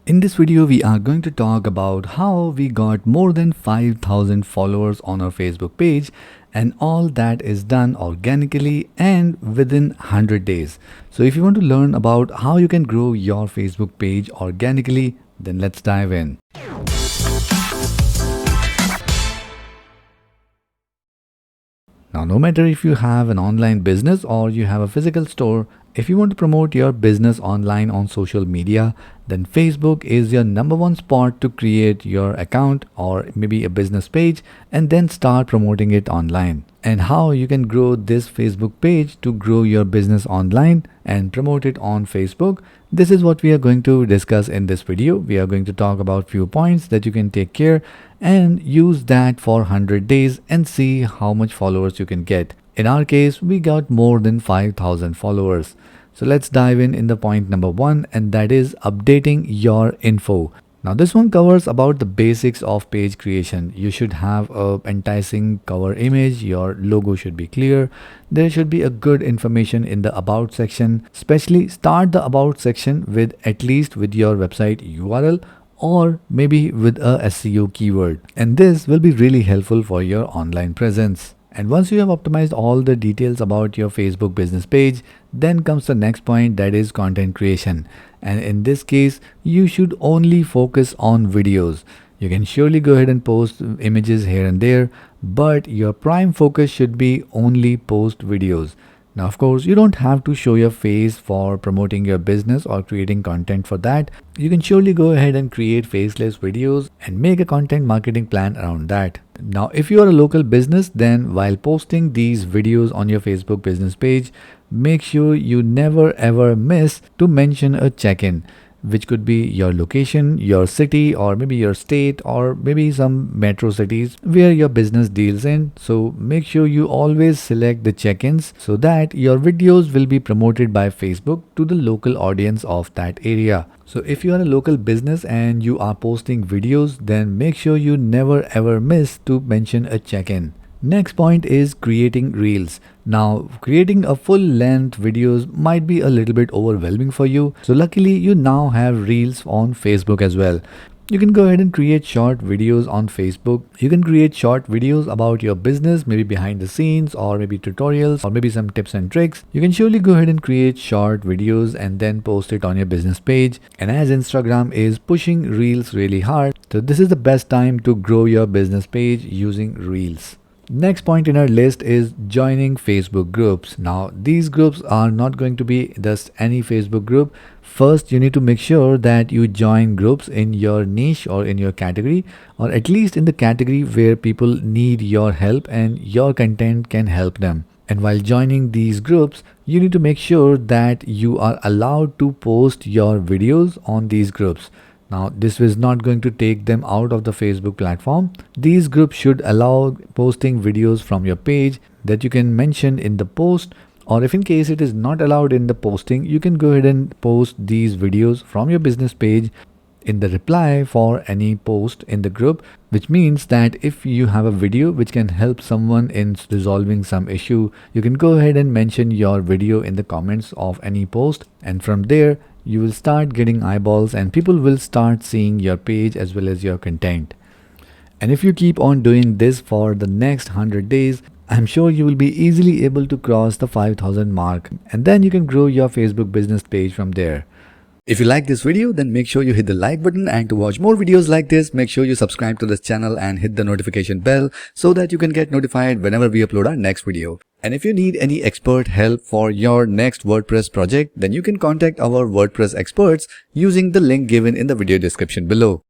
In this video, we are going to talk about how we got more than 5,000 followers on our Facebook page, and all that is done organically and within 100 days. So if you want to learn about how you can grow your Facebook page organically, then let's dive in. Now, no matter if you have an online business or you have a physical store, if you want to promote your business online on social media, then Facebook is your number one spot to create your account or maybe a business page and then start promoting it online. And how you can grow this Facebook page to grow your business online and promote it on Facebook. This is what we are going to discuss in this video. We are going to talk about few points that you can take care and use that for 100 days and see how much followers you can get. In our case, we got more than 5,000 followers. So let's dive in the point number 1, and that is updating your info. Now this one covers about the basics of page creation. You should have a enticing cover image, your logo should be clear, there should be a good information in the about section, especially start the about section with at least with your website URL or maybe with a SEO keyword, and this will be really helpful for your online presence. And once you have optimized all the details about your Facebook business page, then comes the next point, that is content creation. And in this case, you should only focus on videos. You can surely go ahead and post images here and there, but your prime focus should be only post videos. Now, of course, you don't have to show your face for promoting your business or creating content for that. You can surely go ahead and create faceless videos and make a content marketing plan around that. Now, if you are a local business, then while posting these videos on your Facebook business page, make sure you never ever miss to mention a check-in, which could be your location, your city, or maybe your state, or maybe some metro cities where your business deals in. So make sure you always select the check-ins so that your videos will be promoted by Facebook to the local audience of that area. So if you are a local business and you are posting videos, then make sure you never ever miss to mention a check-in. Next point is creating reels. Now, creating a full length videos might be a little bit overwhelming for you. So luckily you now have reels on Facebook as well. You can go ahead and create short videos on Facebook. You can create short videos about your business, maybe behind the scenes or maybe tutorials or maybe some tips and tricks. You can surely go ahead and create short videos and then post it on your business page. And as Instagram is pushing reels really hard, so this is the best time to grow your business page using reels. Next point in our list is joining Facebook groups. Now, these groups are not going to be just any Facebook group. First, you need to make sure that you join groups in your niche or in your category, or at least in the category where people need your help and your content can help them. And while joining these groups, you need to make sure that you are allowed to post your videos on these groups. Now, this is not going to take them out of the Facebook platform. These groups should allow posting videos from your page that you can mention in the post, or if in case it is not allowed in the posting, you can go ahead and post these videos from your business page in the reply for any post in the group, which means that if you have a video which can help someone in resolving some issue, you can go ahead and mention your video in the comments of any post, and from there you will start getting eyeballs and people will start seeing your page as well as your content. And if you keep on doing this for the next 100 days, I'm sure you will be easily able to cross the 5,000 mark, and then you can grow your Facebook business page from there. If you like this video, then make sure you hit the like button, and to watch more videos like this, make sure you subscribe to this channel and hit the notification bell so that you can get notified whenever we upload our next video. And if you need any expert help for your next WordPress project, then you can contact our WordPress experts using the link given in the video description below.